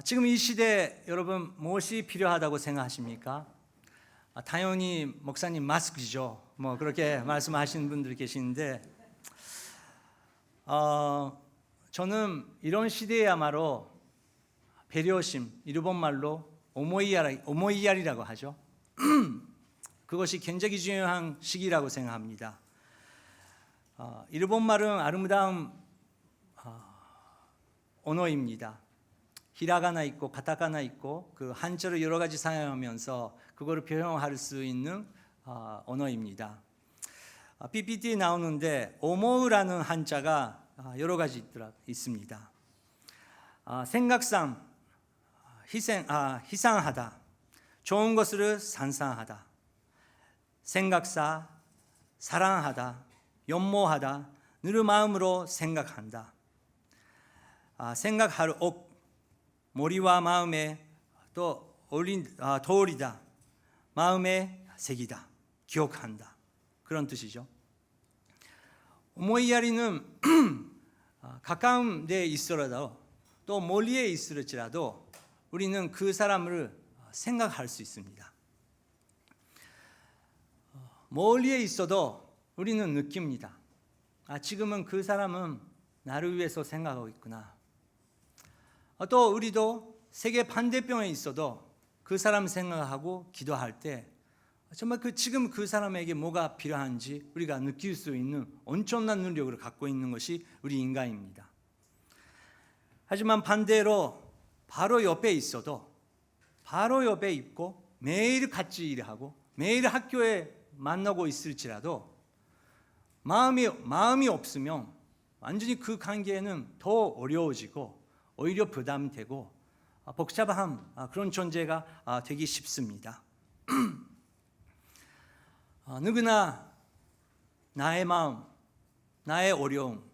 지금 이 시대에 여러분 무엇이 필요하다고 생각하십니까? 당연히 목사님 마스크죠. 그렇게 말씀하시는 분들이 계시는데 저는 이런 시대야말로 배려심, 일본 말로 오모이야리라고 하죠. 그것이 굉장히 중요한 시기라고 생각합니다. 일본 말은 아름다운 언어입니다. 히라가나 있고 가타카나 있고 그 한자를 여러 가지 사용하면서 그거를 표현할 수 있는 언어입니다. PPT에 나오는데 오모우라는 한자가 여러 가지 있습니다. 생각상 희상하다, 좋은 것을 산상하다, 생각사 사랑하다, 연모하다, 늘 마음으로 생각한다. 생각할 옥 머리와 마음에 또 도리다, 마음에 새기다, 기억한다, 그런 뜻이죠. 오모이야리는 가까운 데에 있더라도 또 멀리에 있을지라도 우리는 그 사람을 생각할 수 있습니다. 멀리에 있어도 우리는 느낍니다. 지금은 그 사람은 나를 위해서 생각하고 있구나. 또 우리도 세계 반대편에 있어도 그 사람 생각하고 기도할 때 정말 지금 그 사람에게 뭐가 필요한지 우리가 느낄 수 있는 엄청난 능력을 갖고 있는 것이 우리 인간입니다. 하지만 반대로 바로 옆에 있어도 바로 옆에 있고 매일 같이 일하고 매일 학교에 만나고 있을지라도 마음이 없으면 완전히 그 관계는 더 어려워지고 오히려 부담되고 복잡한 그런 존재가 되기 쉽습니다. 누구나 나의 마음, 나의 어려움,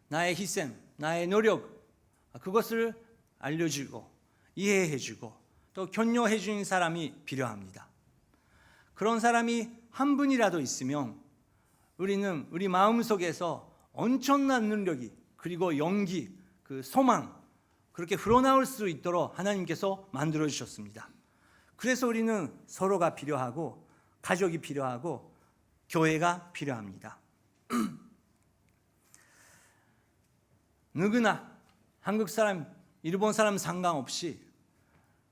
나의 희생, 나의 노력, 그것을 알려주고 이해해주고 또 격려해주는 사람이 필요합니다. 그런 사람이 한 분이라도 있으면 우리는 우리 마음속에서 엄청난 능력이 그리고 용기, 그 소망, 그렇게 흘러나올 수 있도록 하나님께서 만들어 주셨습니다. 그래서 우리는 서로가 필요하고 가족이 필요하고 교회가 필요합니다. 누구나 한국 사람, 일본 사람 상관없이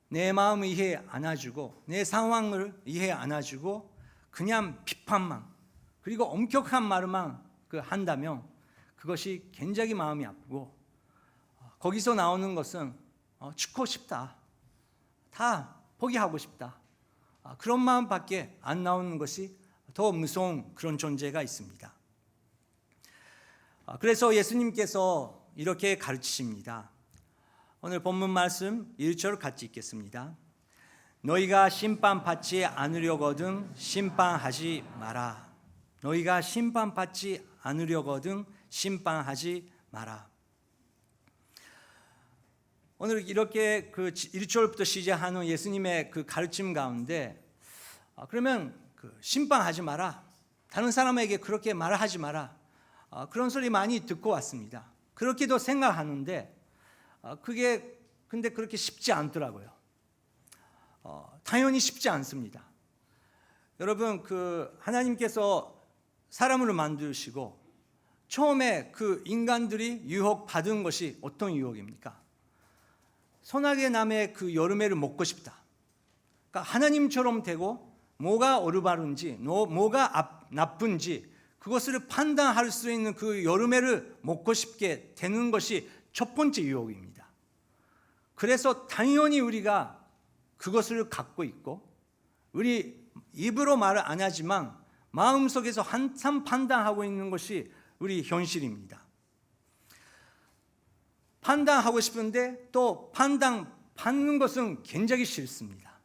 내 마음을 이해 안 해주고 내 상황을 이해 안 해주고 그냥 비판만 그리고 엄격한 말만 한다면 그것이 굉장히 마음이 아프고 거기서 나오는 것은 죽고 싶다, 다 포기하고 싶다, 그런 마음밖에 안 나오는 것이 더 무서운 그런 존재가 있습니다. 그래서 예수님께서 이렇게 가르치십니다. 오늘 본문 말씀 1절 같이 읽겠습니다. 너희가 심판받지 않으려거든 심판하지 마라. 너희가 심판받지 않으려거든 심판하지 마라. 오늘 이렇게 1절부터 시작하는 예수님의 그 가르침 가운데 그러면 심판하지 마라, 다른 사람에게 그렇게 말하지 마라, 그런 소리 많이 듣고 왔습니다. 그렇게도 생각하는데 그게 근데 그렇게 쉽지 않더라고요. 당연히 쉽지 않습니다. 여러분 하나님께서 사람을 만드시고 처음에 인간들이 유혹받은 것이 어떤 유혹입니까? 선하게 남의 여름에를 먹고 싶다. 그러니까 하나님처럼 되고 뭐가 올바른지 뭐가 나쁜지 그것을 판단할 수 있는 여름에를 먹고 싶게 되는 것이 첫 번째 유혹입니다. 그래서 당연히 우리가 그것을 갖고 있고 우리 입으로 말을 안 하지만 마음속에서 한참 판단하고 있는 것이 우리 현실입니다. 판단하고 싶은데 또 판단받는 것은 굉장히 싫습니다.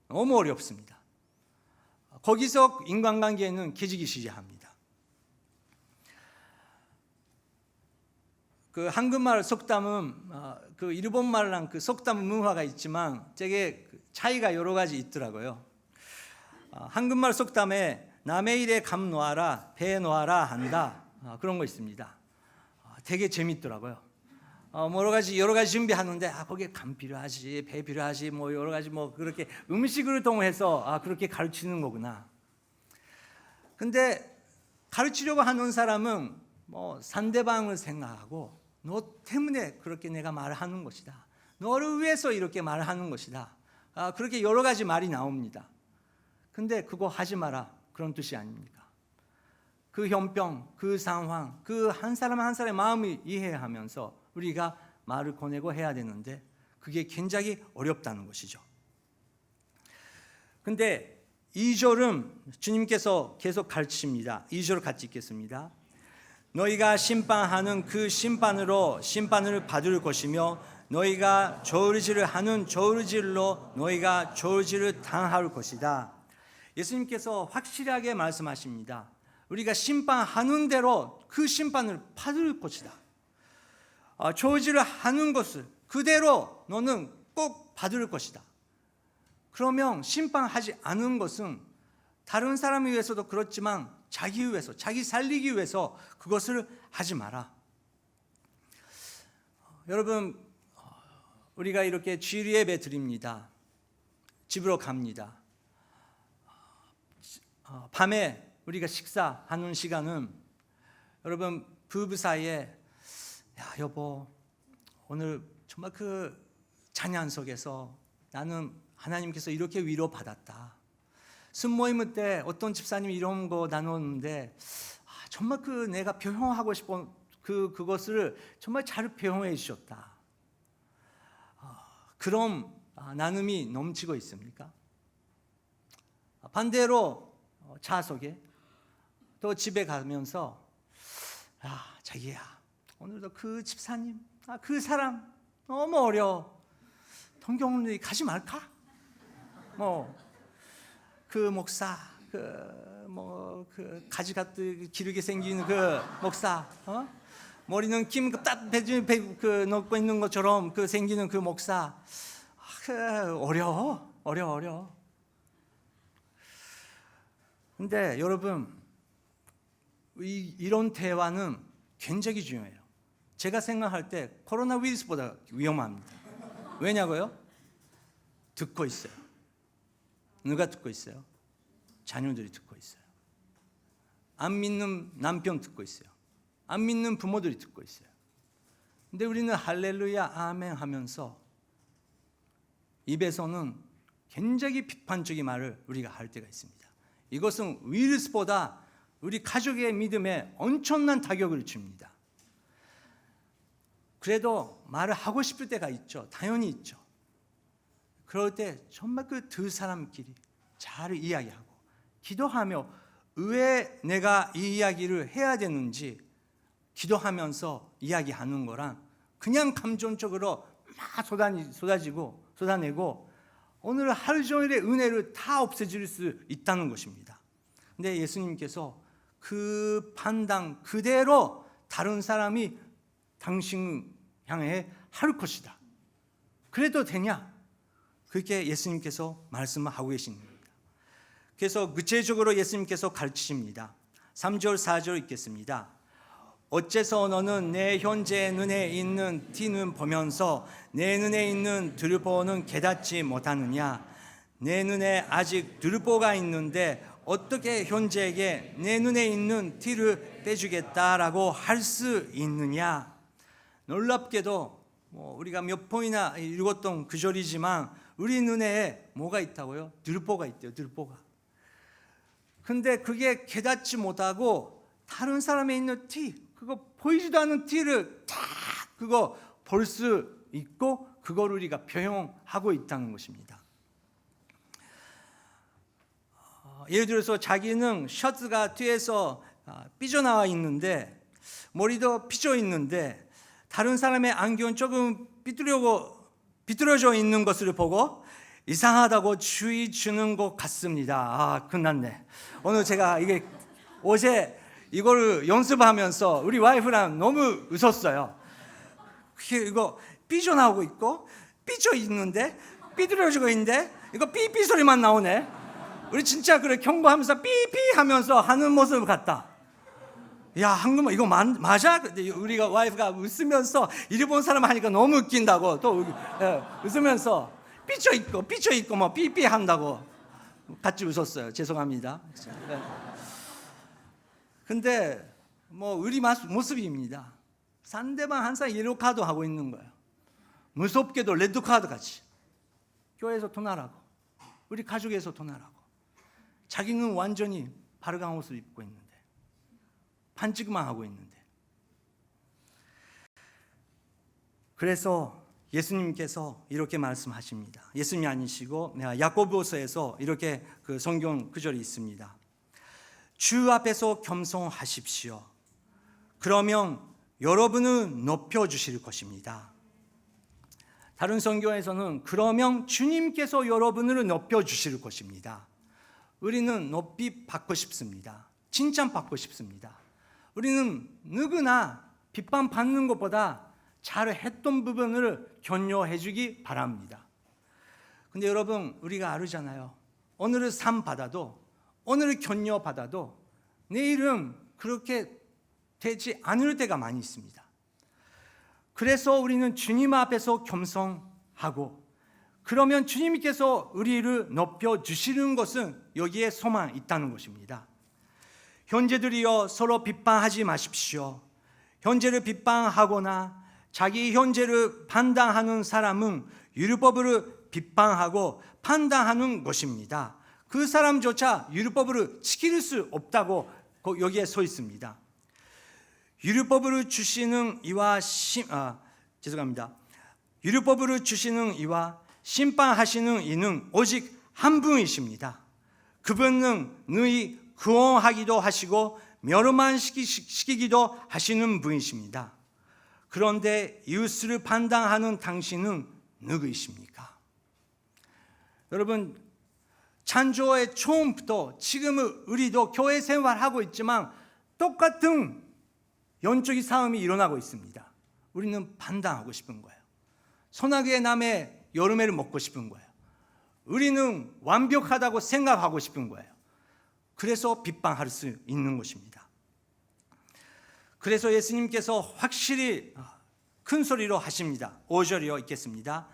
너무 어렵습니다. 거기서 인간관계는 깨지기 시작합니다. 한국말 속담은 일본말랑 속담 문화가 있지만 되게 차이가 여러 가지 있더라고요. 한국말 속담에 남의 일에 감 놓아라, 배 놓아라 한다, 그런 거 있습니다. 되게 재밌더라고요. 뭐 여러 가지 준비하는데 거기에 감 필요하지, 배 필요하지, 뭐 여러 가지 뭐 그렇게 음식을 통해서 그렇게 가르치는 거구나. 근데 가르치려고 하는 사람은 뭐 상대방을 생각하고 너 때문에 그렇게 내가 말을 하는 것이다. 너를 위해서 이렇게 말을 하는 것이다. 그렇게 여러 가지 말이 나옵니다. 근데 그거 하지 마라, 그런 뜻이 아닙니다. 그 형편, 그 상황, 그 한 사람 한 사람의 마음을 이해하면서 우리가 말을 꺼내고 해야 되는데 그게 굉장히 어렵다는 것이죠. 근데 2절은 주님께서 계속 가르치십니다. 2절 같이 읽겠습니다. 너희가 심판하는 그 심판으로 심판을 받을 것이며 너희가 저울질을 하는 저울질로 너희가 저울질을 당할 것이다. 예수님께서 확실하게 말씀하십니다. 우리가 심판하는 대로 그 심판을 받을 것이다. 저울질을 하는 것을 그대로 너는 꼭 받을 것이다. 그러면 심판하지 않은 것은 다른 사람을 위해서도 그렇지만 자기 위해서, 자기 살리기 위해서 그것을 하지 마라. 여러분, 우리가 이렇게 주일 예배 드립니다. 집으로 갑니다. 밤에 우리가 식사하는 시간은 여러분 부부 사이에 야 여보 오늘 정말 그 찬양 속에서 나는 하나님께서 이렇게 위로받았다. 순모임 때 어떤 집사님이 이런 거 나눴는데 정말 그 내가 표현하고 싶은 그것을 정말 잘 표현해 주셨다. 그런 나눔이 넘치고 있습니까? 반대로 차 속에 또 집에 가면서 자기야 오늘도 그 집사님 그 사람 너무 어려워. 동경원리 가지 말까? 그 목사 그 가지 같은 기르게 생긴 그 목사 머리는 김 딱 넣고 있는 것처럼 그 생기는 그 목사 어려워. 근데 여러분 이런 대화는 굉장히 중요해요. 제가 생각할 때 코로나 바이러스보다 위험합니다. 왜냐고요? 듣고 있어요. 누가 듣고 있어요? 자녀들이 듣고 있어요. 안 믿는 남편 듣고 있어요. 안 믿는 부모들이 듣고 있어요. 근데 우리는 할렐루야 아멘 하면서 입에서는 굉장히 비판적인 말을 우리가 할 때가 있습니다. 이것은 바이러스보다 우리 가족의 믿음에 엄청난 타격을 줍니다. 그래도 말을 하고 싶을 때가 있죠. 당연히 있죠. 그럴 때 정말 그 두 사람끼리 잘 이야기하고 기도하며 왜 내가 이 이야기를 해야 되는지 기도하면서 이야기하는 거랑 그냥 감정적으로 막 쏟아내고 오늘 하루 종일의 은혜를 다 없애줄 수 있다는 것입니다. 근데 예수님께서 그 판단 그대로 다른 사람이 당신 향해 할 것이다. 그래도 되냐? 그렇게 예수님께서 말씀을 하고 계십니다. 그래서 구체적으로 예수님께서 가르치십니다. 3절 4절 읽겠습니다. 어째서 너는 내 현재 눈에 있는 티는 보면서 내 눈에 있는 들보는 깨닫지 못하느냐? 내 눈에 아직 들보가 있는데 어떻게 현재에게 내 눈에 있는 티를 빼주겠다라고 할 수 있느냐? 놀랍게도 우리가 몇 번이나 읽었던 구절이지만 우리 눈에 뭐가 있다고요? 들보가 있대요. 들보가. 근데 그게 깨닫지 못하고 다른 사람에 있는 티, 그거 보이지도 않는 티를 다 그거 볼 수 있고 그걸 우리가 표현하고 있다는 것입니다. 예를 들어서 자기는 셔츠가 뒤에서 삐져나와 있는데 머리도 삐져 있는데 다른 사람의 안경 조금 비뚤어져 있는 것을 보고 이상하다고 주의 주는 것 같습니다. 끝났네. 오늘 제가 어제 이거를 연습하면서 우리 와이프랑 너무 웃었어요. 이거 삐져나오고 있고 삐져 있는데 삐뚤어지고 있는데 이거 삐삐 소리만 나오네. 우리 진짜 그래 경고하면서 삐삐 하면서 하는 모습 같다. 야, 한국말 이거 맞아? 근데 우리가 와이프가 웃으면서 일본 사람 하니까 너무 웃긴다고 또 웃으면서 삐쳐 있고 뭐 삐삐 한다고 같이 웃었어요. 죄송합니다. 근데 뭐 우리 모습입니다. 상대방 항상 옐로우 카드 하고 있는 거예요. 무섭게도 레드 카드 같이. 교회에서 토나라고, 우리 가족에서 토나라고. 자기는 완전히 바르간 옷을 입고 있는데, 반칙만 하고 있는데. 그래서 예수님께서 이렇게 말씀하십니다. 예수님이 아니시고 야고보서에서 이렇게 그 성경 구절이 있습니다. 주 앞에서 겸손하십시오. 그러면 여러분은 높여주실 것입니다. 다른 성경에서는 그러면 주님께서 여러분을 높여주실 것입니다. 우리는 높이 받고 싶습니다. 칭찬받고 싶습니다. 우리는 누구나 비판받는 것보다 잘했던 부분을 격려해 주기 바랍니다. 근데 여러분, 우리가 알잖아요. 오늘은 상 받아도, 오늘은 격려 받아도 내일은 그렇게 되지 않을 때가 많이 있습니다. 그래서 우리는 주님 앞에서 겸손하고, 그러면 주님께서 우리를 높여주시는 것은 여기에 소망이 있다는 것입니다. 형제들이여, 서로 비판하지 마십시오. 형제를 비판하거나 자기 형제를 판단하는 사람은 율법을 비판하고 판단하는 것입니다. 그 사람조차 율법을 지킬 수 없다고 여기에 서 있습니다. 율법을 주시는 이와 율법을 주시는 이와 심판하시는 이는 오직 한 분이십니다. 그분은 너희 구원하기도 하시고 멸망시키기도 하시는 분이십니다. 그런데 이웃을 판단하는 당신은 누구이십니까? 여러분, 창조의 처음부터 지금은 우리도 교회 생활하고 있지만 똑같은 영적인 싸움이 일어나고 있습니다. 우리는 판단하고 싶은 거예요. 소나기의 남의 여름에를 먹고 싶은 거예요. 우리는 완벽하다고 생각하고 싶은 거예요. 그래서 비판할 수 있는 것입니다. 그래서 예수님께서 확실히 큰 소리로 하십니다. 5절이요, 읽겠습니다.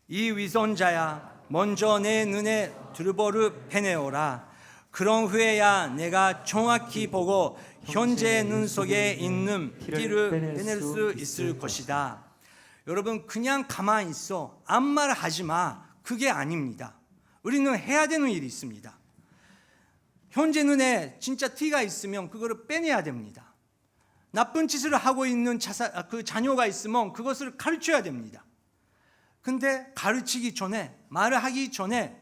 이 위선자야, 먼저 내 눈에 들보를 빼내오라. 그런 후에야 내가 정확히 보고 현재의 눈 속에 있는 피를 빼낼 수 있을 것이다. 여러분, 그냥 가만히 있어, 아무 말 하지 마, 그게 아닙니다. 우리는 해야 되는 일이 있습니다. 현재 눈에 진짜 티가 있으면 그거를 빼내야 됩니다. 나쁜 짓을 하고 있는 그 자녀가 있으면 그것을 가르쳐야 됩니다. 근데 가르치기 전에, 말을 하기 전에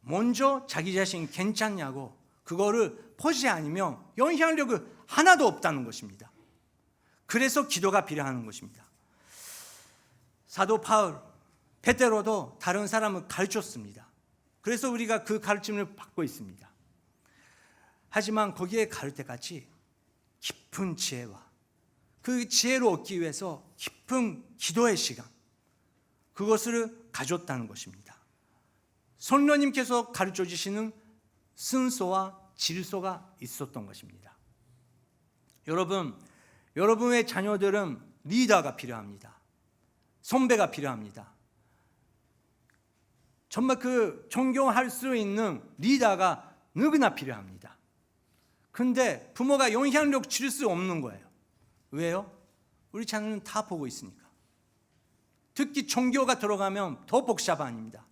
먼저 자기 자신 괜찮냐고 그거를 포지 아니면 영향력이 하나도 없다는 것입니다. 그래서 기도가 필요한 것입니다. 사도 바울, 베드로도 다른 사람을 가르쳤습니다. 그래서 우리가 그 가르침을 받고 있습니다. 하지만 거기에 갈 때까지 깊은 지혜와 그 지혜를 얻기 위해서 깊은 기도의 시간, 그것을 가졌다는 것입니다. 성령님께서 가르쳐 주시는 순서와 질서가 있었던 것입니다. 여러분, 여러분의 자녀들은 리더가 필요합니다. 선배가 필요합니다. 정말 그 존경할 수 있는 리더가 누구나 필요합니다. 근데 부모가 영향력 줄 수 없는 거예요. 왜요? 우리 자녀는 다 보고 있으니까. 특히 종교가 들어가면 더 복잡합니다.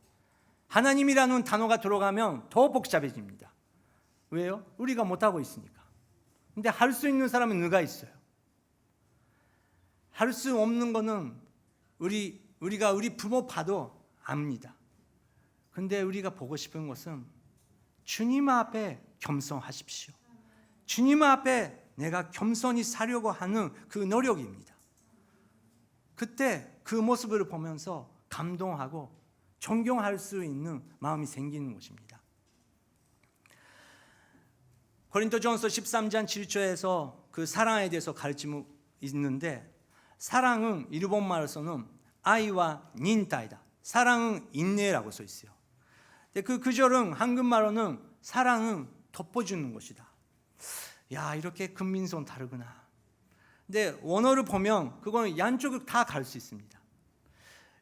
하나님이라는 단어가 들어가면 더 복잡해집니다. 왜요? 우리가 못하고 있으니까. 근데 할 수 있는 사람은 누가 있어요? 할 수 없는 거는 우리가 우리 부모 봐도 압니다. 근데 우리가 보고 싶은 것은 주님 앞에 겸손하십시오. 주님 앞에 내가 겸손히 살려고 하는 그 노력입니다. 그때 그 모습을 보면서 감동하고 존경할 수 있는 마음이 생기는 것입니다. 고린도전서 13장 7절에서 그 사랑에 대해서 가르침이 있는데, 사랑은 일본말에서는 아이와 닌타이다. 사랑은 인내라고 써 있어요. 근데 그 구절은 한국말로는 사랑은 덮어주는 것이다. 야, 이렇게 근민손 다르구나. 근데 원어를 보면 그거는 양쪽을 다 갈 수 있습니다.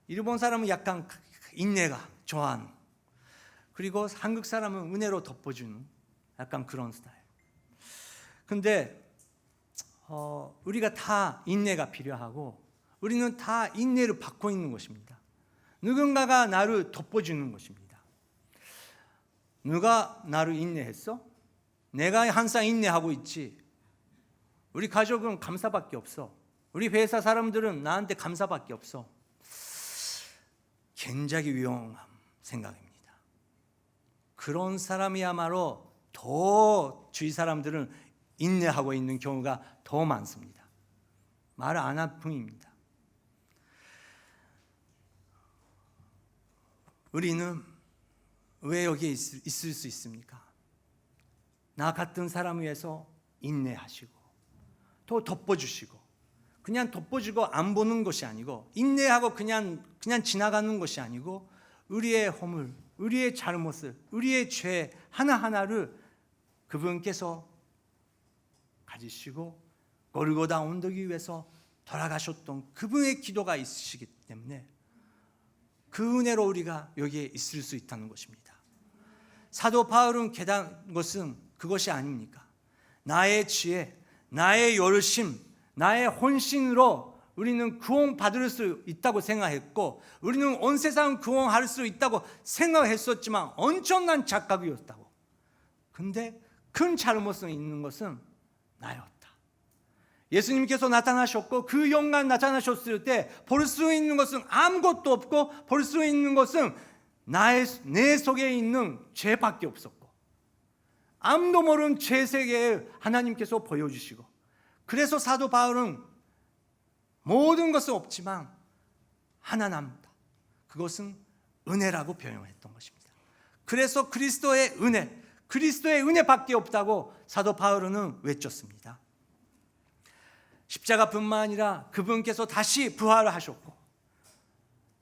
일본 사람은 약간 인내가 좋아하는, 그리고 한국 사람은 은혜로 덮어주는 약간 그런 스타일. 근데 우리가 다 인내가 필요하고 우리는 다 인내를 받고 있는 것입니다. 누군가가 나를 덮어주는 것입니다. 누가 나를 인내했어? 내가 항상 인내하고 있지. 우리 가족은 감사밖에 없어. 우리 회사 사람들은 나한테 감사밖에 없어. 굉장히 위험한 생각입니다. 그런 사람이야말로 더 주위 사람들은 인내하고 있는 경우가 더 많습니다. 말 안 할 뿐입니다. 우리는 왜 여기에 있을 수 있습니까? 나 같은 사람 위해서 인내하시고 또 덮어주시고, 그냥 덮어주고 안 보는 것이 아니고, 인내하고 그냥 지나가는 것이 아니고, 우리의 허물, 우리의 잘못을, 우리의 죄 하나하나를 그분께서 가지시고 골고다 언덕 위에서 돌아가셨던 그분의 기도가 있으시기 때문에 그 은혜로 우리가 여기에 있을 수 있다는 것입니다. 사도 바울은 깨달은 것은 그것이 아닙니까? 나의 지혜, 나의 열심, 나의 혼신으로 우리는 구원받을 수 있다고 생각했고, 우리는 온 세상 구원할 수 있다고 생각했었지만 엄청난 착각이었다고. 근데 큰 잘못이 있는 것은 나였다. 예수님께서 나타나셨고 그 영광 나타나셨을 때 볼 수 있는 것은 아무것도 없고, 볼 수 있는 것은 내 속에 있는 죄밖에 없었고, 아무도 모르는 죄 세계에 하나님께서 보여주시고, 그래서 사도 바울은 모든 것은 없지만 하나 남다. 그것은 은혜라고 표현했던 것입니다. 그래서 그리스도의 은혜밖에 없다고 사도 바울은 외쳤습니다. 십자가뿐만 아니라 그분께서 다시 부활을 하셨고,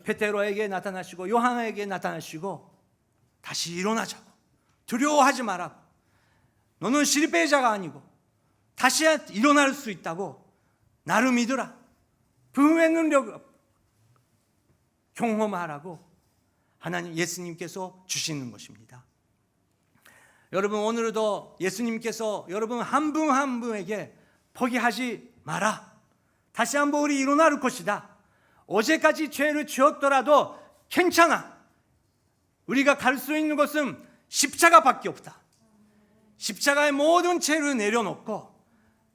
베드로에게 나타나시고 요한에게 나타나시고 다시 일어나자고, 두려워하지 말라고, 너는 실패자가 아니고 다시 일어날 수 있다고, 나를 믿으라, 부흥의 능력을 경험하라고 하나님 예수님께서 주시는 것입니다. 여러분, 오늘도 예수님께서 여러분 한 분 한 분에게 포기하지 마라, 다시 한번 우리 일어날 것이다, 어제까지 죄를 지었더라도 괜찮아, 우리가 갈 수 있는 것은 십자가밖에 없다. 십자가의 모든 죄를 내려놓고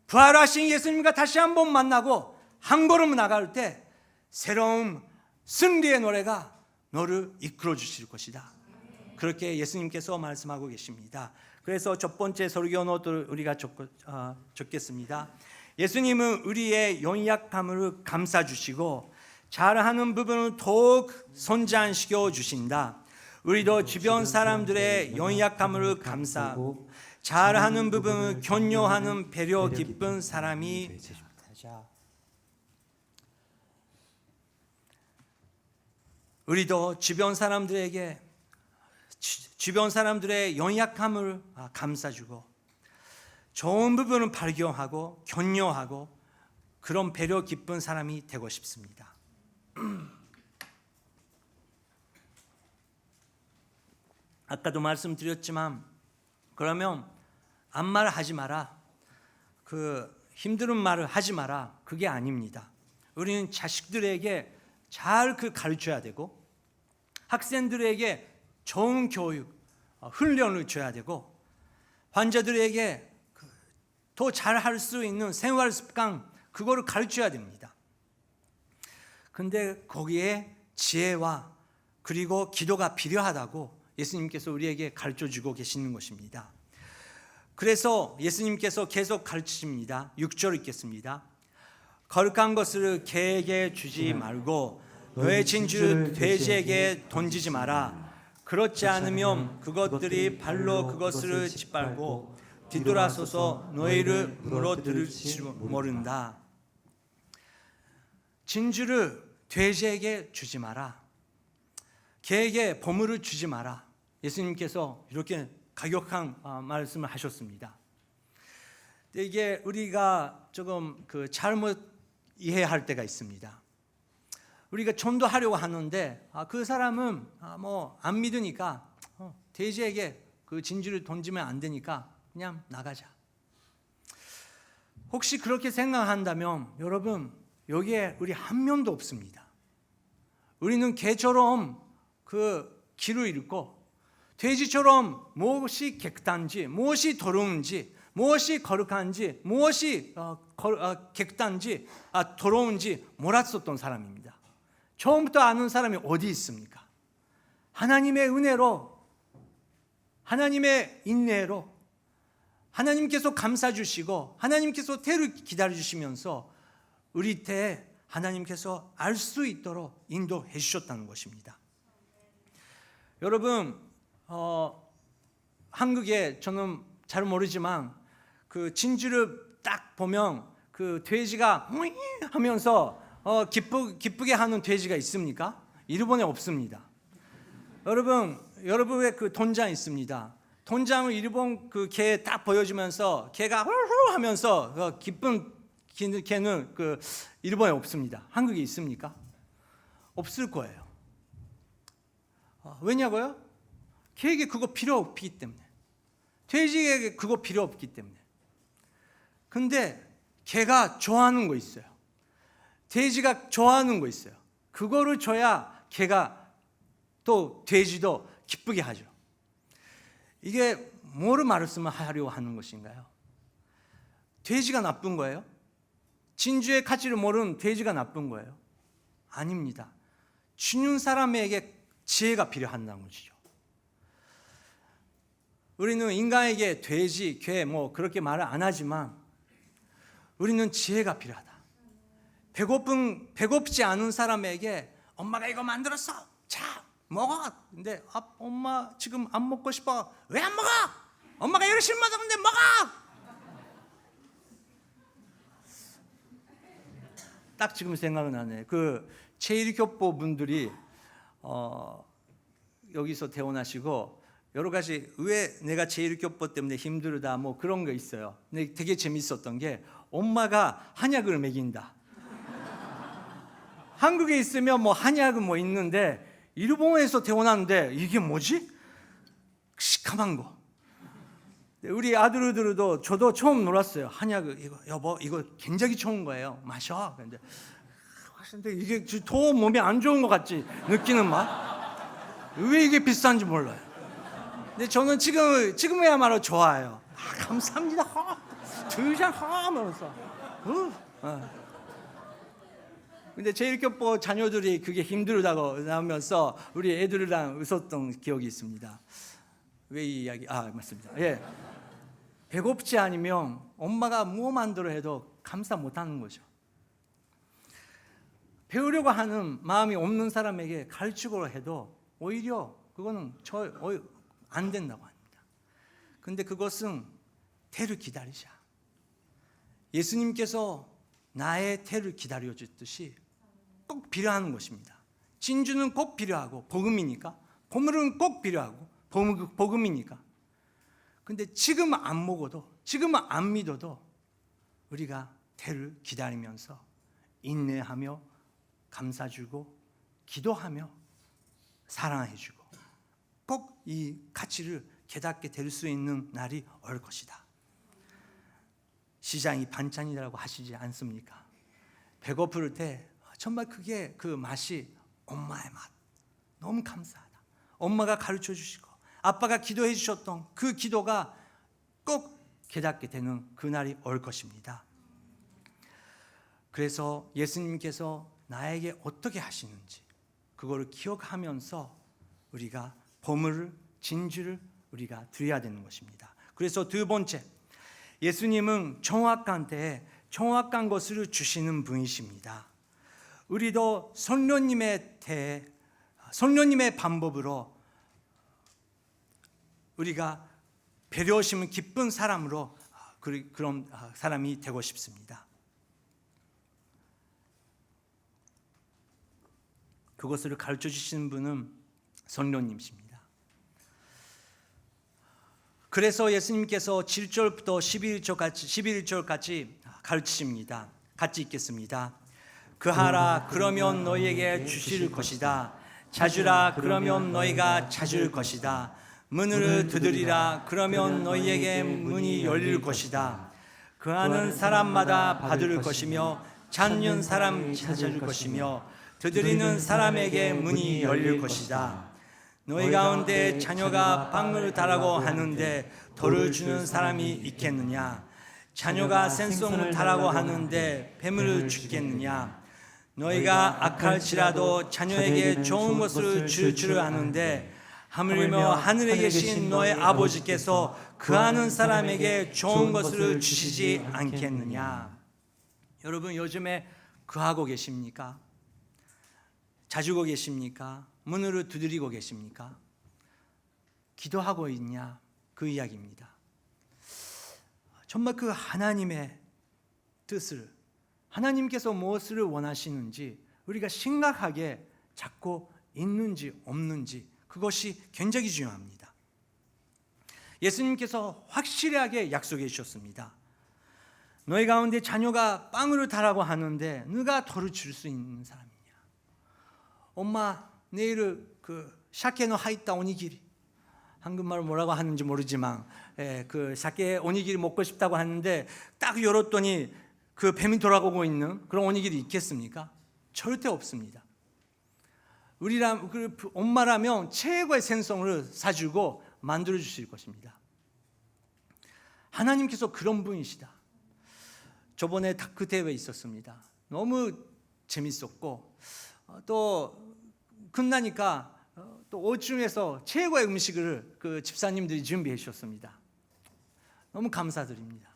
부활하신 예수님과 다시 한번 만나고 한 걸음 나갈 때 새로운 승리의 노래가 너를 이끌어 주실 것이다. 그렇게 예수님께서 말씀하고 계십니다. 그래서 첫 번째 설교 노트를 우리가 적겠습니다. 예수님은 우리의 연약함을 감싸주시고 잘하는 부분을 더욱 선장시켜 주신다. 우리도 주변 사람들의 연약함을 감싸고 잘하는 부분을 격려하는 배려 깊은 사람이 되자. 우리도 주변 사람들의 연약함을 감싸주고 좋은 부분을 발견하고 격려하고 그런 배려 깊은 사람이 되고 싶습니다. 아까도 말씀드렸지만, 그러면 아무 말 하지 마라, 힘든 말을 하지 마라, 그게 아닙니다. 우리는 자식들에게 잘 가르쳐야 되고, 학생들에게 좋은 교육, 훈련을 줘야 되고, 환자들에게 더 잘할 수 있는 생활 습관, 그거를 가르쳐야 됩니다. 근데 거기에 지혜와 그리고 기도가 필요하다고 예수님께서 우리에게 가르쳐주고 계시는 것입니다. 그래서 예수님께서 계속 가르치십니다. 6절 읽겠습니다. 거룩한 것을 개에게 주지 말고 너의 진주를 돼지에게 던지지 마라. 그렇지 않으면 그것들이 발로 그것을 짓밟고 뒤돌아서서 너희를 물어들일지 모른다. 진주를 돼지에게 주지 마라, 개에게 보물을 주지 마라. 예수님께서 이렇게 가격한 말씀을 하셨습니다. 이게 우리가 조금 잘못 이해할 때가 있습니다. 우리가 전도하려고 하는데 그 사람은 뭐 안 믿으니까 돼지에게 그 진주를 던지면 안 되니까 그냥 나가자. 혹시 그렇게 생각한다면 여러분, 여기에 우리 한 명도 없습니다. 우리는 개처럼 그 길을 잃고 돼지처럼 무엇이 깨끗한지, 무엇이 더러운지, 무엇이 거룩한지, 무엇이 깨끗한지, 더러운지 몰랐었던 사람입니다. 처음부터 아는 사람이 어디 있습니까? 하나님의 은혜로, 하나님의 인내로 하나님께서 감싸 주시고 하나님께서 때를 기다려 주시면서 우리 때 하나님께서 알 수 있도록 인도해 주셨다는 것입니다. 여러분, 한국에 저는 잘 모르지만 그 진주를 딱 보면 그 돼지가 하면서 기쁘게 하는 돼지가 있습니까? 일본에 없습니다. 여러분의 그 돈장 있습니다. 돈장을 일본 그 개 딱 보여주면서 개가 훌훌 하면서 기쁜 개는 그 일본에 없습니다. 한국에 있습니까? 없을 거예요. 왜냐고요? 개에게 그거 필요 없기 때문에, 돼지에게 그거 필요 없기 때문에. 근데 개가 좋아하는 거 있어요. 돼지가 좋아하는 거 있어요. 그거를 줘야 개가 또 돼지도 기쁘게 하죠. 이게 뭐를 말씀을 하려고 하는 것인가요? 돼지가 나쁜 거예요? 진주의 가치를 모르는 돼지가 나쁜 거예요? 아닙니다. 주는 사람에게 지혜가 필요한다는 것이죠. 우리는 인간에게 돼지, 개 뭐 그렇게 말을 안 하지만 우리는 지혜가 필요하다. 배고프지 않은 사람에게 엄마가 이거 만들었어. 자, 먹어. 근데 엄마 지금 안 먹고 싶어. 왜 안 먹어? 엄마가 열심히 먹었는데 먹어. 딱 지금 생각은 나네. 그 제1교포 분들이 여기서 태어나시고 여러 가지 왜 내가 제1교포 때문에 힘들다 뭐 그런 거 있어요. 근데 되게 재밌었던 게 엄마가 한약을 먹인다. 한국에 있으면 뭐 한약은 뭐 있는데 일본에서 태어났는데 이게 뭐지? 시커먼 거. 우리 아들들도 저도 처음 놀랐어요. 한약을 이거 여보 이거 굉장히 좋은 거예요. 마셔. 근데 이게 더 몸에 안 좋은 것 같지 느끼는 맛. 왜 이게 비싼지 몰라요. 근데 저는 지금이야말로 좋아요. 감사합니다. 두잔 하면서. 근데 제1교포 자녀들이 그게 힘들다고 나오면서 우리 애들이랑 웃었던 기억이 있습니다. 왜 이 이야기? 맞습니다. 예. 배고프지 않으면 엄마가 뭐 만들어 해도 감사 못하는 거죠. 배우려고 하는 마음이 없는 사람에게 가르치고 해도 오히려 그거는 안 된다고 합니다. 근데 그것은 때를 기다리자. 예수님께서 나의 때를 기다려 줬듯이 꼭 필요한 것입니다. 진주는 꼭 필요하고 복음이니까, 보물은 꼭 필요하고 복음이니까. 근데 지금 안 먹어도, 지금 안 믿어도 우리가 때를 기다리면서 인내하며 감사주고 기도하며 사랑해주고 꼭 이 가치를 깨닫게 될 수 있는 날이 올 것이다. 시장이 반찬이라고 하시지 않습니까? 배고플 때 정말 그게 그 맛이 엄마의 맛. 너무 감사하다. 엄마가 가르쳐 주시고 아빠가 기도해 주셨던 그 기도가 꼭 깨닫게 되는 그날이 올 것입니다. 그래서 예수님께서 나에게 어떻게 하시는지 그거를 기억하면서 우리가 보물을, 진주를 우리가 드려야 되는 것입니다. 그래서 두 번째, 예수님은 정확한 때에 정확한 것을 주시는 분이십니다. 우리도 성령님의 방법으로 우리가 배려심은 기쁜 사람으로 그런 사람이 되고 싶습니다. 그것을 가르쳐 주시는 분은 성령님이십니다. 그래서 예수님께서 7절부터 11절까지 가르치십니다. 같이 읽겠습니다. 그하라 그러면 너희에게 주실 것이다. 찾으라 그러면 너희가 찾을 것이다. 문을 두드리라 그러면 너희에게 문이 열릴 것이다. 그하는 사람마다 받을 것이며 찾는 사람 찾을 것이며 두드리는 사람에게 문이 열릴 것이다. 너희 가운데 자녀가 빵을 달라고 하는데 돌을 주는 사람이 있겠느냐? 자녀가 생선을 달라고 하는데 뱀을 주겠느냐? 너희가 악할지라도 자녀에게 좋은 것을 줄 줄 아는데 하물며 하늘에 계신 너의 아버지께서 그하는 사람에게 좋은 것을 주시지 않겠느냐? 여러분, 요즘에 그하고 계십니까? 자주고 계십니까? 문을 두드리고 계십니까? 기도하고 있냐? 그 이야기입니다. 정말 그 하나님의 뜻을, 하나님께서 무엇을 원하시는지 우리가 심각하게 찾고 있는지 없는지, 그것이 굉장히 중요합니다. 예수님께서 확실하게 약속해 주셨습니다. 너희 가운데 자녀가 빵을 달라고 하는데 누가 돌을 줄 수 있는 사람이냐? 엄마, 내일 샤케노 하이타 오니기리, 한국말로 뭐라고 하는지 모르지만 그 샤케 오니기리 먹고 싶다고 하는데 딱 열었더니 그 뱀이 돌아오고 있는 그런 오니기리 있겠습니까? 절대 없습니다. 엄마라면 최고의 생선을 사주고 만들어 주실 것입니다. 하나님께서 그런 분이시다. 저번에 다크 대회 있었습니다. 너무 재밌었고 또 끝나니까 또 오중에서 최고의 음식을 그 집사님들이 준비해 주셨습니다. 너무 감사드립니다.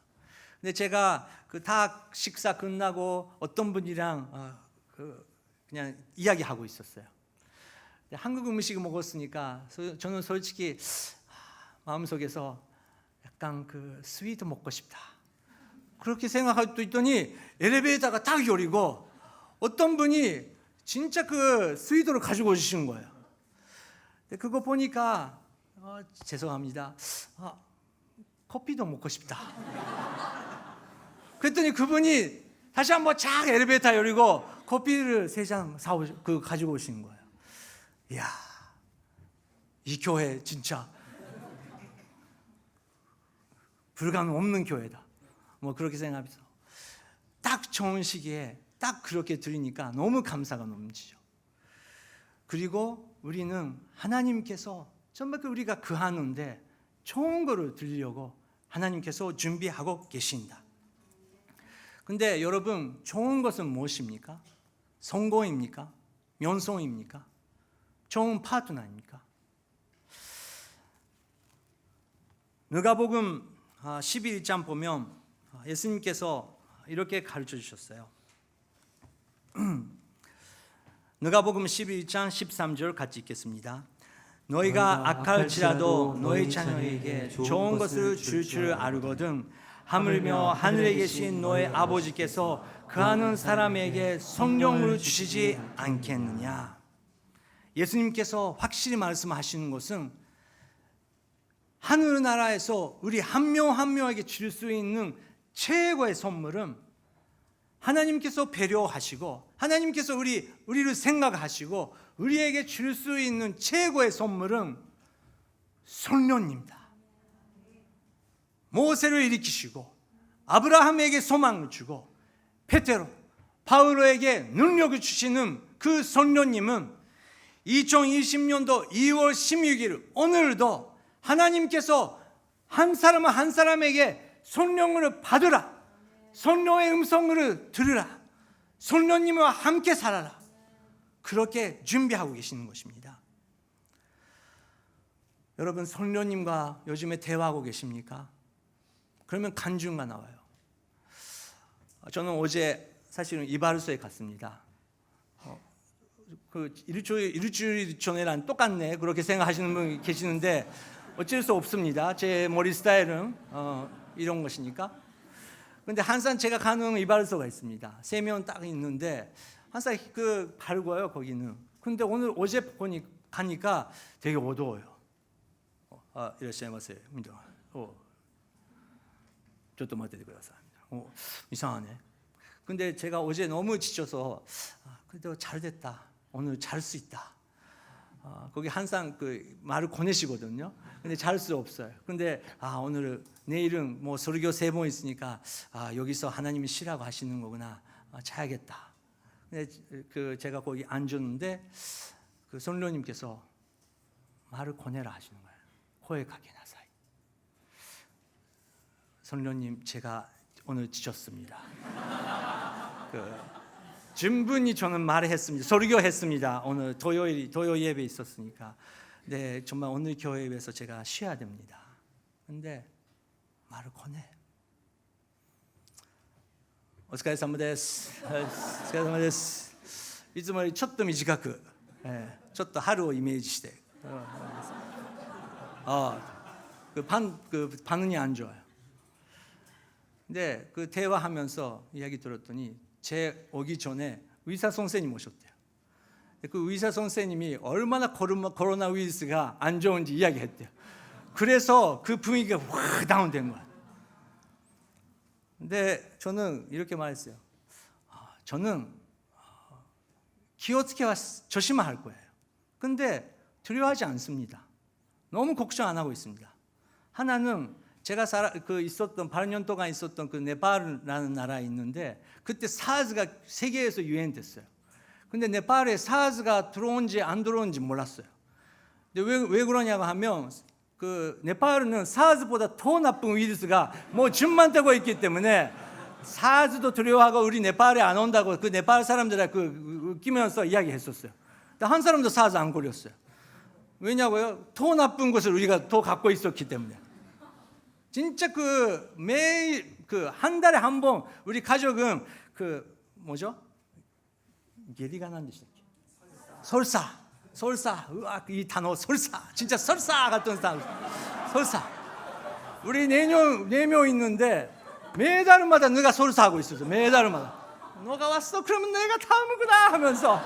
근데 제가 그 다 식사 끝나고 어떤 분이랑 그냥 이야기하고 있었어요. 한국 음식을 먹었으니까 저는 솔직히 마음속에서 약간 그 스위트 먹고 싶다, 그렇게 생각하고 있더니 엘리베이터가 딱 열리고 어떤 분이 진짜 그 스위트를 가지고 오시는 거예요. 그거 보니까 죄송합니다, 커피도 먹고 싶다. 그랬더니 그분이 다시 한번 쫙 엘리베이터 열리고 커피를 3잔 가지고 오시는 거예요. 이야, 이 교회 진짜 불가능 없는 교회다, 뭐 그렇게 생각해서 딱 좋은 시기에 딱 그렇게 드리니까 너무 감사가 넘치죠. 그리고 우리는 하나님께서 정말 우리가 그하는데 좋은 거를 드리려고 하나님께서 준비하고 계신다. 근데 여러분, 좋은 것은 무엇입니까? 성공입니까? 명성입니까? 좋은 파트너입니까? 누가복음 11장 보면 예수님께서 이렇게 가르쳐 주셨어요. 누가복음 11장 13절 같이 읽겠습니다. 너희가 악할지라도 너희 자녀에게 좋은 것을 줄 줄 알거든 하물며 하늘에 계신 너의 아버지께서 그하는 사람에게 성령을 주시지 않겠느냐? 예수님께서 확실히 말씀하시는 것은 하늘나라에서 우리 한 명 한 명에게 줄 수 있는 최고의 선물은 하나님께서 배려하시고 하나님께서 우리를 생각하시고 우리에게 줄 수 있는 최고의 선물은 성령입니다. 모세를 일으키시고 아브라함에게 소망을 주고 베드로, 바울에게 능력을 주시는 그 성령님은 2020년도 2월 16일 오늘도 하나님께서 한 사람 한 사람에게 성령을 받으라, 성령의 음성을 들으라, 성령님과 함께 살아라, 그렇게 준비하고 계시는 것입니다. 여러분, 성령님과 요즘에 대화하고 계십니까? 그러면 간증가 나와요. 저는 어제 사실은 이바르소에 갔습니다. 그 일주일 전에랑 똑같네, 그렇게 생각하시는 분 계시는데 어쩔 수 없습니다. 제 머리 스타일은 이런 것이니까. 근데 항상 제가 가는 이바르소가 있습니다. 3명 딱 있는데 항상 그 밝아요, 거기는. 근데 어제 가니까 되게 어두워요. 이러시마세요. ちょっと待っててください. 이상하네. 근데 제가 어제 너무 지쳐서 그래도 잘 됐다. 오늘 잘 수 있다. 거기 항상 그 말을 보내시거든요. 근데 잘 수 없어요. 근데 오늘 내일은 뭐 설교 3번 있으니까 여기서 하나님이 쉬라고 하시는 거구나. 자야겠다. 근데 그 제가 거기 앉았는데 그 성령님께서 말을 보내라 하시는 거예요. 고백하게 나사이. 성령님, 제가 오늘 지쳤습니다. 충분히 저는 말을 했습니다. 설교했습니다. 오늘 토요일 예배 있었으니까. 네, 정말 오늘 교회에서 제가 쉬어야 됩니다. 근데 말을 꺼내. お疲れ様です。お疲れ様です。いつもよりちょっと短く、ちょっと春をイメージして. 반응이 안 좋아요. 근데 그 대화하면서 이야기 들었더니 제 오기 전에 의사 선생님 오셨대요. 그 의사 선생님이 얼마나 코로나 위루스가 안 좋은지 이야기했대요. 그래서 그 분위기가 확 다운된 거야. 근데 저는 이렇게 말했어요. 저는 기어츠케와 조심할 거예요. 근데 두려워하지 않습니다. 너무 걱정 안 하고 있습니다. 하나는 제가 있었던 8년 동안 있었던 그 네팔이라는 나라에 있는데 그때 사스가 세계에서 유행됐어요. 근데 네팔에 사스가 들어온지 안 들어온지 몰랐어요. 근데 왜 그러냐고 하면 그 네팔은 사스보다 더 나쁜 위루스가 뭐 줌만 떼고 있기 때문에 사스도 두려워하고 우리 네팔에 안 온다고 그 네팔 사람들이 웃기면서 이야기했었어요. 근데 한 사람도 사스 안 걸렸어요. 왜냐고요? 더 나쁜 것을 우리가 더 갖고 있었기 때문에. 진짜 매일 한 달에 한 번 우리 가족은 뭐죠? 예리가 난 뜻이죠. 설사. 이 단어 설사. 진짜 설사 같은 단어. 설사. 우리 4명 있는데 매달마다 내가 설사하고 있었어. 매달마다. 너가 왔어? 그러면 내가 다음이구나 하면서.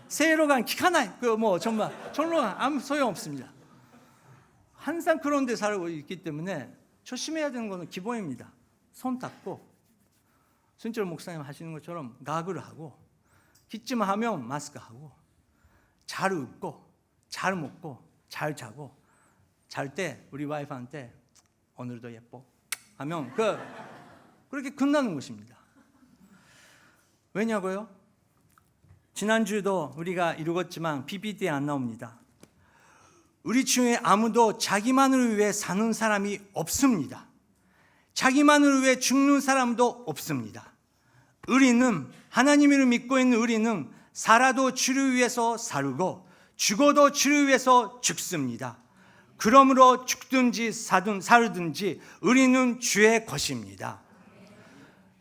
세로간 기카나이. 정말 전로간 아무 소용 없습니다. 항상 그런 데 살고 있기 때문에 조심해야 되는 것은 기본입니다. 손 닦고 순철 목사님 하시는 것처럼 가글을 하고 기침 하면 마스크 하고 잘 웃고 잘 먹고 잘 자고 잘 때 우리 와이프한테 오늘도 예뻐 하면 그렇게 끝나는 것입니다. 왜냐고요? 지난주도 우리가 이루었지만 PPT에 안 나옵니다. 우리 중에 아무도 자기만을 위해 사는 사람이 없습니다. 자기만을 위해 죽는 사람도 없습니다. 우리는 하나님을 믿고 있는 우리는 살아도 주를 위해서 살고 죽어도 주를 위해서 죽습니다. 그러므로 죽든지 살든지 우리는 주의 것입니다.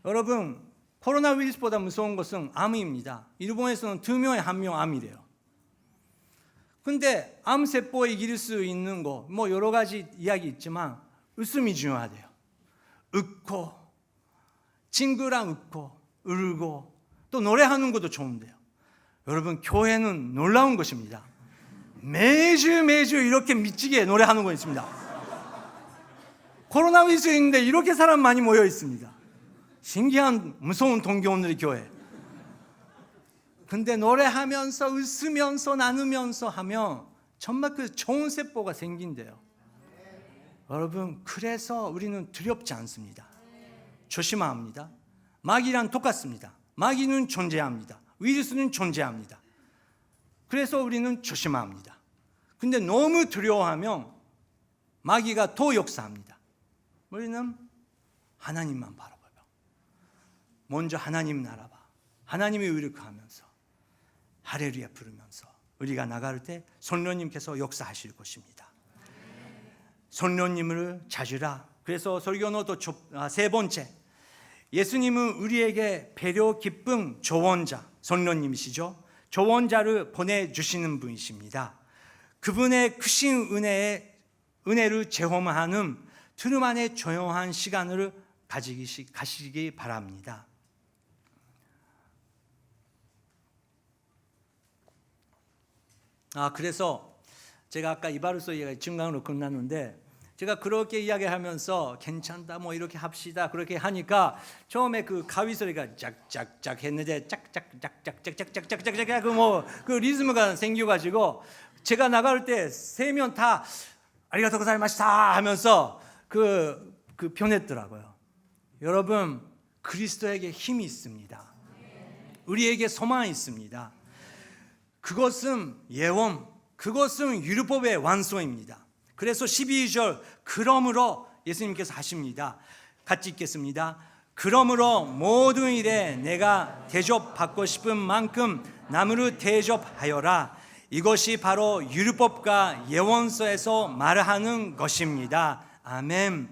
여러분, 코로나 위루스보다 무서운 것은 암입니다. 일본에서는 2명에 1명 암이래요. 근데 암세포에 이길 수 있는 거 여러 가지 이야기 있지만 웃음이 중요하대요. 웃고 친구랑 웃고 울고 또 노래하는 것도 좋은데요. 여러분, 교회는 놀라운 것입니다. 매주 이렇게 미치게 노래하는 거 있습니다. 코로나 위루스 있는데 이렇게 사람 많이 모여 있습니다. 신기한 무서운 동교원들의 교회. 근데 노래하면서 웃으면서 나누면서 하면 정말 좋은 세포가 생긴대요. 여러분, 그래서 우리는 두렵지 않습니다. 조심해야 합니다. 마귀랑 똑같습니다. 마귀는 존재합니다. 위루스는 존재합니다. 그래서 우리는 조심해야 합니다. 근데 너무 두려워하면 마귀가 더 역사합니다. 우리는 하나님만 바라봐요. 먼저 하나님 나라 봐. 하나님의 의를 구하면서 할렐루야 부르면서 우리가 나갈 때 성령님께서 역사하실 것입니다. 성령님을 찾으라. 그래서 설교노트 3번째, 예수님은 우리에게 배려 깊은 조언자, 성령님이시죠. 조언자를 보내주시는 분이십니다. 그분의 크신 은혜를 체험하는 트루만의 조용한 시간을 가시기 바랍니다. 그래서 제가 아까 이바루소 이야기 증강으로 끝났는데 제가 그렇게 이야기하면서 괜찮다 뭐 이렇게 합시다 그렇게 하니까 처음에 그 가위 소리가 짝짝짝 했는데 짝짝짝짝짝짝짝짝짝 그 리ズ무가 생겨가지고 제가 나갈 때 세 명 다 아리가토 고자이마시타 하면서 그 변했더라고요. 여러분, 그리스도에게 힘이 있습니다. 우리에게 소망이 있습니다. 그것은 예언, 그것은 율법의 완성입니다. 그래서 12절 그러므로 예수님께서 하십니다. 같이 읽겠습니다. 그러므로 모든 일에 내가 대접받고 싶은 만큼 남으로 대접하여라. 이것이 바로 율법과 예언서에서 말하는 것입니다. 아멘.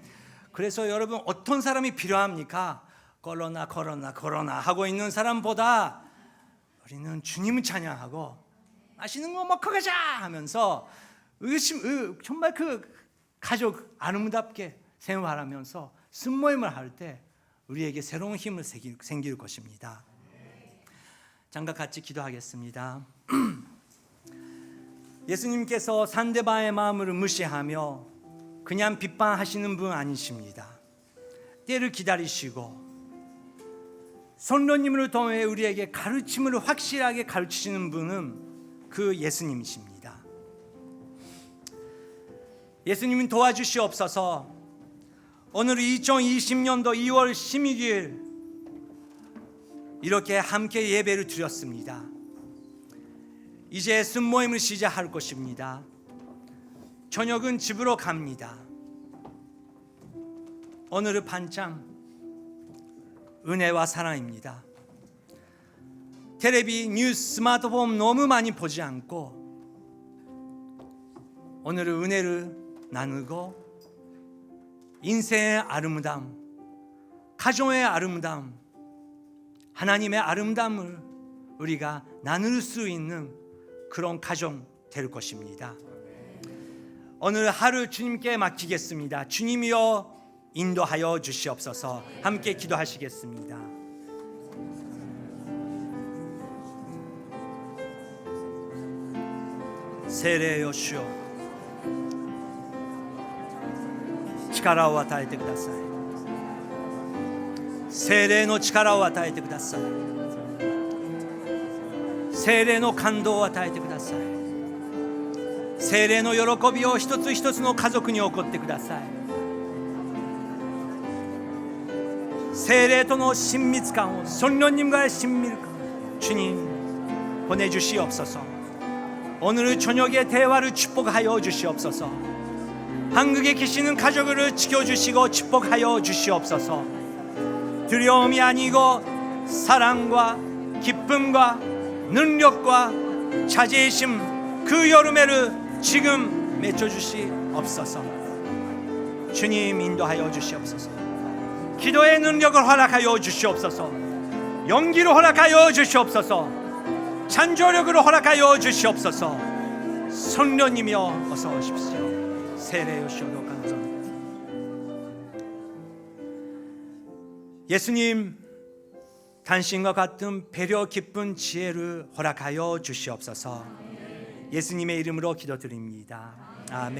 그래서 여러분, 어떤 사람이 필요합니까? 코로나 하고 있는 사람보다 우리는 주님을 찬양하고 맛있는 거 먹고 가자 하면서 정말 그 가족 아름답게 생활하면서 순모임을 할 때 우리에게 새로운 힘을 생길 것입니다. 잠깐 같이 기도하겠습니다. 예수님께서 상대방의 마음을 무시하며 그냥 비판하시는 분 아니십니다. 때를 기다리시고 성령님을 통해 우리에게 가르침을 확실하게 가르치시는 분은 그 예수님이십니다. 예수님은 도와주시옵소서. 오늘 2020년도 2월 16일 이렇게 함께 예배를 드렸습니다. 이제 순모임을 시작할 것입니다. 저녁은 집으로 갑니다. 오늘의 반찬 은혜와 사랑입니다. 텔레비, 뉴스, 스마트폰 너무 많이 보지 않고 오늘의 은혜를 나누고 인생의 아름다움, 가정의 아름다움, 하나님의 아름다움을 우리가 나눌 수 있는 그런 가정 될 것입니다. 오늘 하루 주님께 맡기겠습니다. 주님이여 인도하여 주시옵소서. 함께 기도하시겠습니다. 세례 주시오. 力を与えてください。聖霊の力を与えてください。聖霊の感動を与えてください。聖霊の喜びを一つ一つの家族に起こってください。聖霊との親密感を성령님과의 친밀감 주님 보내주시옵소서. 오늘 저녁의 대화를 축복하여 주시옵소서. 한국에 계시는 가족을 지켜주시고 축복하여 주시옵소서. 두려움이 아니고 사랑과 기쁨과 능력과 자제심 그 여름에를 지금 맺어주시옵소서. 주님 인도하여 주시옵소서. 기도의 능력을 허락하여 주시옵소서. 용기를 허락하여 주시옵소서. 찬조력으로 허락하여 주시옵소서. 성령님이여 어서 오십시오. 세례 오셔도 감사합니다. 예수님, 당신과 같은 배려 깊은 지혜를 허락하여 주시옵소서. 예수님의 이름으로 기도드립니다. 아멘.